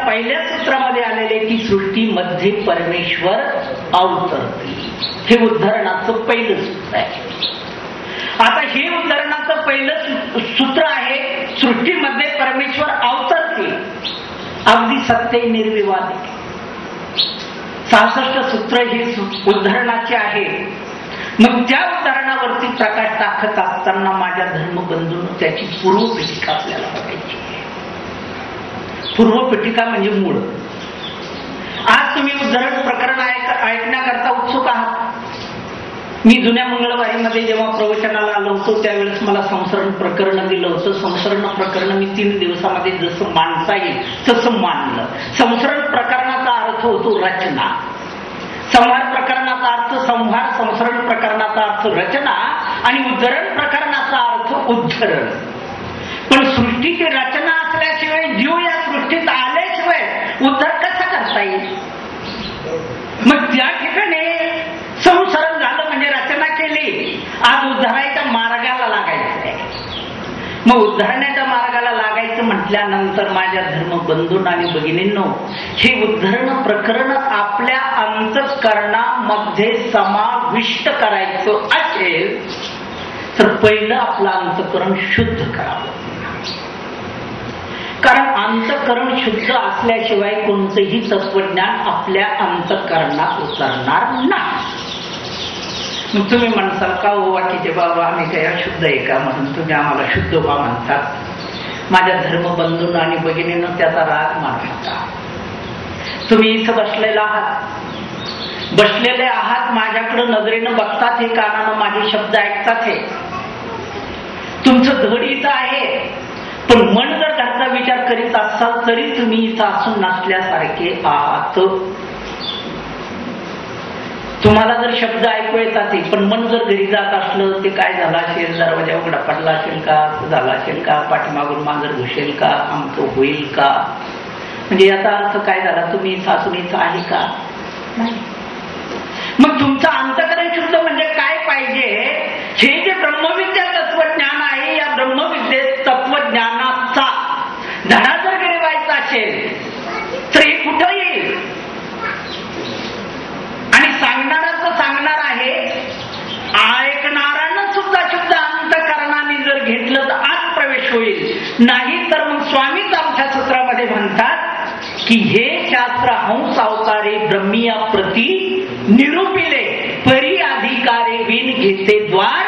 पहिल्या सूत्रामध्ये आलेले की सृष्टीमध्ये परमेश्वर अवतरते, हे उद्धरणाचं पहिलं सूत्र आहे. आता हे उद्धरणाचं पहिलं सूत्र आहे, सृष्टीमध्ये परमेश्वर अवतरते, अगदी सत्य निर्विवाद. 66 सूत्र ही उद्धरणाचे आहे. मग त्या उदाहरणावरती प्रकाश टाकत असताना माझ्या धर्मबंधून त्याची पूर्वपीठिका आपल्याला बघायची. पूर्वपीठिका म्हणजे मूळ. आज तुम्ही उद्धरण प्रकरण ऐकण्याकरता उत्सुक आहात. मी जुन्या मंगळवारीमध्ये जेव्हा प्रवचनाला आलो होतो त्यावेळेस मला संसरण प्रकरण दिलं होतं. संसरण प्रकरण मी 3 दिवसामध्ये जसं मांडता येईल तसं मांडलं. संसरण प्रकरणाचा अर्थ होतो रचना, संहार प्रकरणाचा अर्थ संहार, संसरण प्रकरणाचा अर्थ रचना आणि उद्धरण प्रकरणाचा अर्थ उद्धरण. पण सृष्टीची रचना असल्याशिवाय जीव या सृष्टीत आल्याशिवाय उद्धार कसा करता येईल? मग त्या ठिकाणी संसरण झालं म्हणजे रचना केली, आज उद्धाराच्या मार्गाला लागायचं आहे. मग उद्धरण्याच्या मार्गाला लागायचं म्हटल्यानंतर माझ्या धर्मबंधूंना आणि भगिनींनो, हे उद्धरण प्रकरण आपल्या अंतःकरणामध्ये समाविष्ट करायचं असेल तर पहिलं आपलं अंतःकरण शुद्ध करावं. कारण अंतःकरण शुद्ध असल्याशिवाय कोणतंही तत्वज्ञान आपल्या अंतःकरणात उतरणार नाही. मग तुम्ही म्हणसाल का हो वाकीचे बाबा आम्ही काही अशुद्ध आहे का म्हणून तुम्ही आम्हाला शुद्ध व्हा म्हणतात. माझ्या धर्मबंधूंना आणि भगिनींना त्याचा राग मानू नका. तुम्ही इथं बसलेला आहात, बसलेले आहात, माझ्याकडे नजरेनं बघतात, हे कानानं माझे शब्द ऐकतात, हे तुमचं धड इथं आहे. पण मन जर त्याचा विचार करीत असाल तरी तुम्ही इथं असून नसल्यासारखे आहात. तुम्हाला जर शब्द ऐकू येतात पण मन जर घरी जात असलं, ते काय झालं असेल, दरवाजा उघडा पडला असेल का, झाला असेल का, पाठीमागून मांजर घुसेल का, आमचं होईल का, म्हणजे याचा अर्थ काय झाला, तुम्ही सासूनीचं आहे का नाही. मग तुमचं अंतःकरण शुद्ध म्हणजे काय पाहिजे, हे जे ब्रह्मविद्या तत्वज्ञान आहे, या ब्रह्मविद्येत तत्वज्ञानाचा धडा जर गिरवायचा असेल तर हे कुठं येईल. आणि सांगणाराच सांगणार आहे, ऐकणारानं सुद्धा शुद्ध अंतःकरणाने जर घेतलं तर आत प्रवेश होईल. नाही तर मग स्वामीच आमच्या सूत्रामध्ये म्हणतात की हे शास्त्र हंस अवतारे ब्रह्मिया प्रती निरूपिले, परी अधिकारे विन घेते द्वार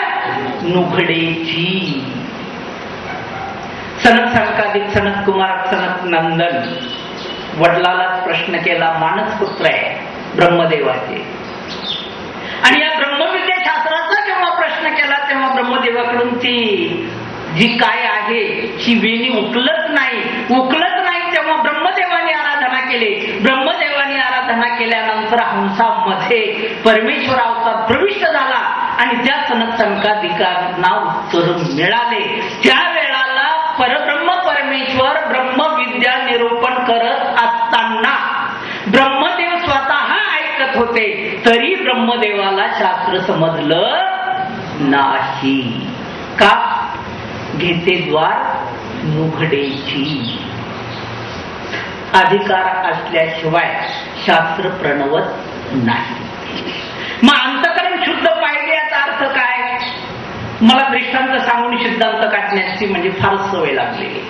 नुघडेची. सनक सनकादिक सनक कुमार सनक नंदन वडिलालाच प्रश्न केला, मानस पुत्र आहे ब्रह्मदेवाचे, आणि या ब्रह्मविद्या शास्त्राचा जेव्हा प्रश्न केला तेव्हा ब्रह्मदेवाकडून ती जी काय आहे ही वेणी उकलत नाही. तेव्हा ब्रह्मदेवाने आराधना केली. ब्रह्मदेवाने आराधना केल्यानंतर हंसामध्ये परमेश्वर अवतार प्रविष्ट झाला आणि त्या सनक संकादिकांना उत्तर मिळाले. त्या वेळाला परब्रह्म परमेश्वर ब्रह्मविद्या निरूपण करत असताना ब्रह्मदेव स्वतः ऐकत होते, तरी ब्रह्मदेवाला शास्त्र समजलं नाही. का? घेते द्वार नुघडेची. अधिकार असल्याशिवाय शास्त्र प्रणवत नाही. मग अंतःकरण शुद्ध पाहिजे याचा अर्थ काय? मला दृष्टांत सांगून सिद्धांत काढण्याची म्हणजे फार सवय लागलेली.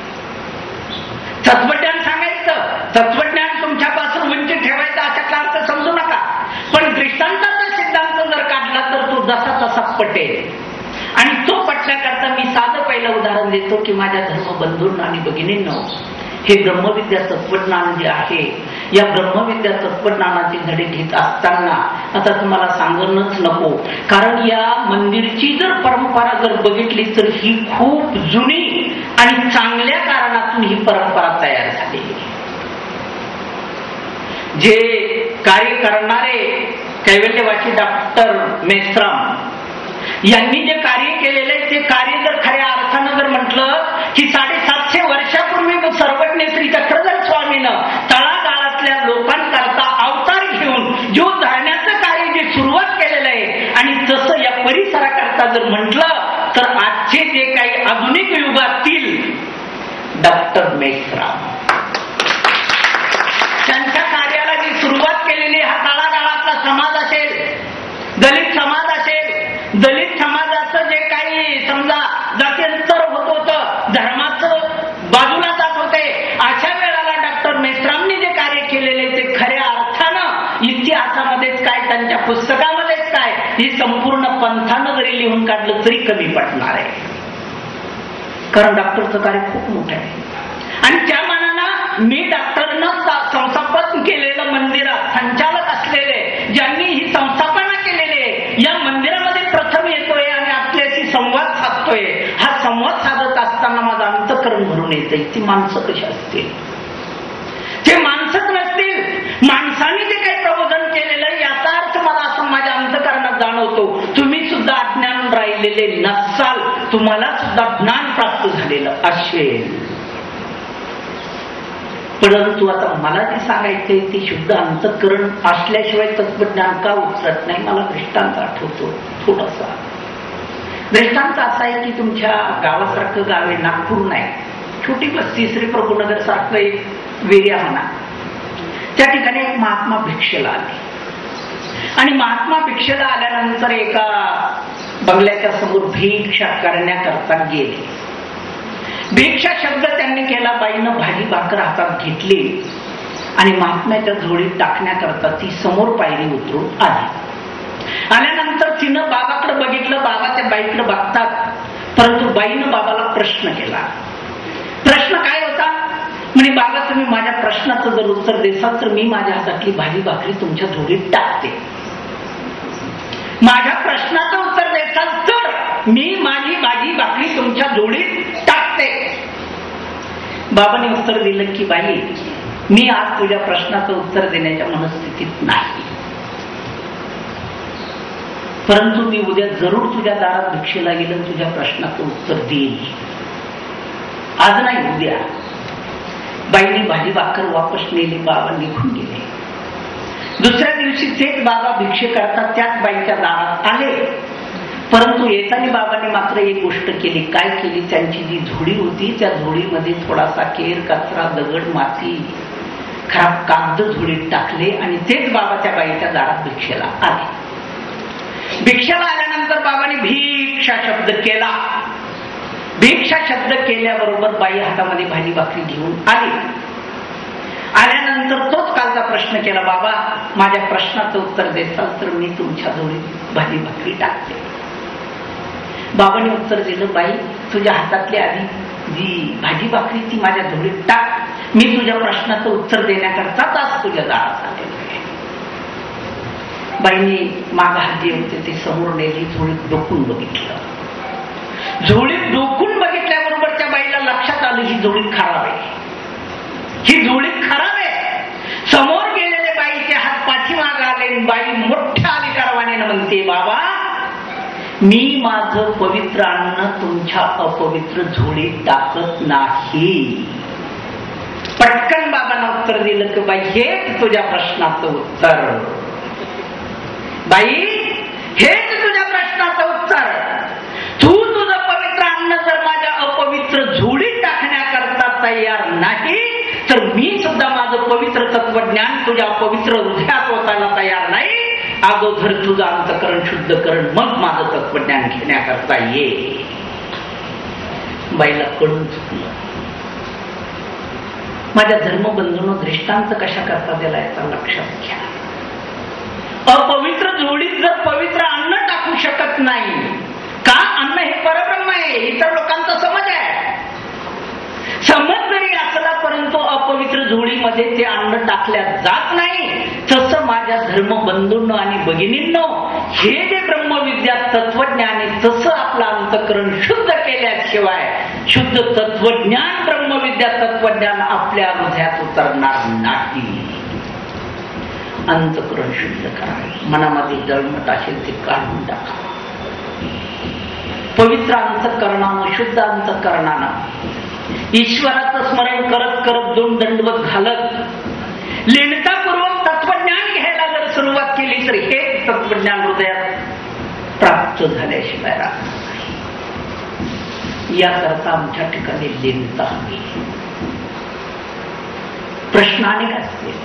तत्वज्ञान सांगायचं, तत्वज्ञान तुमच्यापासून वंचित ठेवायचं अशा अर्थ समजू नका. पण दृष्टांताचा सिद्धांत जर काढला तर तो जसा तसा पटेल. आणि तो पटण्याकरता मी साधं पहिलं उदाहरण देतो की माझ्या धर्मबंधूंना आणि भगिनींनो, हे ब्रह्मविद्या तत्वज्ञान जे आहे, या ब्रह्मविद्या तत्वज्ञानाचे धडे घेत असताना आता तुम्हाला सांगणंच नको, कारण या मंदिरची जर परंपरा जर बघितली तर ही खूप जुनी आणि चांगल्या कारणातून ही परंपरा तयार झालेली. जे कार्य करणारे कैवल्यवासी डॉक्टर मेश्राम यांनी जे कार्य केलेले, ते कार्य जर खऱ्या अर्थानं जर म्हटलं की 750 वर्षापूर्वी सर्वज्ञ श्री चक्रधर स्वामीनं तळागाळातल्या लोकांकरता अवतार घेऊन जीव धरण्याचं कार्य जे सुरुवात केलेलं आहे, आणि तसं या परिसराकरता जर म्हटलं तर आजचे जे काही आधुनिक युगातील डॉक्टर मेश्राम दलित समाजाचं जे काही समजा जातींतर होत होतं, धर्माचं बाजूला जात होते, अशा वेळेला डॉक्टर मेश्रामनी जे कार्य केलेले ते खऱ्या अर्थानं इतिहासामध्येच काय, त्यांच्या पुस्तकामध्येच काय, ही संपूर्ण पंथानं जरी लिहून काढलं तरी कमी पडणार आहे. कारण डॉक्टरचं कार्य खूप मोठं आहे. आणि त्या मानानं मी डॉक्टरनं संस्थापन केलेलं मंदिरात संचालक असलेले, ज्यांनी ही संस्थापना केलेली आहे, या मंदिरामध्ये प्रथम येतोय आणि आपल्याशी संवाद साधतोय. हा संवाद साधत असताना माझं अंतःकरण भरून येतंय. ती माणसं कशी असतील? ते माणसंच नसतील. माणसाने जे काही प्रबोधन केलेलं याचा अर्थ मला असं माझ्या अंतःकरणात जाणवतो, तुम्ही सुद्धा अज्ञान राहिलेले नसाल, तुम्हाला सुद्धा ज्ञान प्राप्त झालेलं असेल. परंतु आता मला जे सांगायचंय ते शुद्ध अंतःकरण असल्याशिवाय तत्वज्ञान का उतरत नाही. मला दृष्टांत आठवतो थोडासा. दृष्टांत असा आहे की तुमच्या गावासारखं गाव आहे, नागपूर नाही, छोटी वस्ती, श्री प्रभूनगर सारखं एक वेरिया म्हणा. त्या ठिकाणी एक महात्मा भिक्षेला आले आणि महात्मा भिक्षेला आल्यानंतर एका बंगल्याच्या समोर भिक्षा करण्याकरता गेले. भिक्षा शब्द त्यांनी केला. बाईनं भाजी भाकर हातात घेतली आणि महात्म्याच्या झोळीत टाकण्याकरता ती समोर पायरी उतरून आली. आल्यानंतर तिनं बाबाकडे बघितलं, बाबा त्या बाईकडे बघतात, परंतु बाईनं बाबाला प्रश्न केला. प्रश्न काय होता? म्हणजे बाबा तुम्ही माझ्या प्रश्नाचं जर उत्तर देसाल तर मी माझ्या हातातली भाजी भाकरी तुमच्या झोळीत टाकते. माझ्या प्रश्नाचं उत्तर देसाल तर मी माझी भाजी भाकरी तुमच्या झोळीत टाकते. बाबाने उत्तर दिलं की बाई, मी आज तुझ्या प्रश्नाचं उत्तर देण्याच्या मनस्थितीत नाही, परंतु मी उद्या जरूर तुझ्या दारात भिक्षेला गेलं तुझ्या प्रश्नाचं उत्तर देईल. आज नाही, उद्या. बाईने भाजी भाकर वापस नेली. बाबा निघून गेले. दुसऱ्या दिवशी तेच बाबा भिक्षे करतात त्याच बाईच्या दारात आले, परंतु येताना बाबांनी मात्र एक गोष्ट केली. काय केली? त्यांची जी झोळी होती त्या झोळीमध्ये थोडासा केर, कचरा, दगड, माती, खराब कागद झोळीत टाकले आणि तेच बाबा त्या बाईच्या दारात भिक्षेला आले. भिक्षेला आल्यानंतर बाबांनी भिक्षा शब्द केला. भिक्षा शब्द केल्याबरोबर बाई हातामध्ये भाजी भाकरी घेऊन आली. आल्यानंतर तोच कालचा प्रश्न केला, बाबा माझ्या प्रश्नाचं उत्तर देसाल तर मी तुमच्या झोळीत भाजी भाकरी टाकते. बाबांनी उत्तर दिलं, बाई तुझ्या हातातली आधी जी भाजी भाकरी ती माझ्या झोळीत टाक, मी तुझ्या प्रश्नाचं उत्तर देण्याकरताच आज तुझ्या दारात आलेलो आहे. बाईने माग हात जे होते ते समोर नेली, झोळीत डोकून बघितलं. झोळीत डोकून बघितल्याबरोबर त्या बाईला लक्षात आलं ही झोळीत खराब आहे, ही झोळीत खराब आहे. समोर गेलेले बाईचे हात पाठीमाग आले. बाई मोठ्या अधिकारवाने म्हणते, बाबा मी माझं पवित्र अन्न तुमच्या अपवित्र झोळीत टाकत नाही. पटकन बाबांना उत्तर दिलं की बाई हेच तुझ्या प्रश्नाचं उत्तर. बाई हेच तुझ्या प्रश्नाचं उत्तर. तू तुझं पवित्र अन्न जर माझ्या अपवित्र झोळीत टाकण्याकरता तयार नाही तर मी सुद्धा माझं पवित्र तत्वज्ञान तुझ्या पवित्र हृदयात ओतायला तयार नाही. अगोदर तुझं अंतःकरण शुद्ध करण, मग माझं तत्वज्ञान घेण्याकरता ये. बाईला कळून चुकलं. माझ्या धर्मबंधूंनो, दृष्टांत कशा करता दिला याचा लक्षात घ्या. अपवित्र झोळीत जर पवित्र अन्न टाकू शकत नाही का? अन्न हे परब्रह्म आहे, इतर लोकांचा समज आहे. समज जरी असला परंतु अपवित्र झोळीमध्ये ते अन्न टाकल्या जात नाही. तसं माझ्या धर्मबंधूंनो आणि भगिनींनो, हे जे ब्रह्मविद्या तत्वज्ञान आहे तसं आपलं अंतःकरण शुद्ध केल्याशिवाय शुद्ध तत्वज्ञान, ब्रह्मविद्या तत्वज्ञान आपल्या हृदयात उतरणार नाही. अंतःकरण शुद्ध करा. मनामध्ये जळमट असेल ते काढून टाका. पवित्र अंतःकरणानं, शुद्ध अंतःकरणानं ईश्वराचं स्मरण करत करत, दोन दंडवत घालत लीनतापूर्वक तत्वज्ञान घ्यायला जर सुरुवात केली तर हे तत्वज्ञान हृदयात प्राप्त झाल्याशिवाय राहणार नाही. याकरता आमच्या ठिकाणी लीनता हवी. प्रश्न अनेक असतील.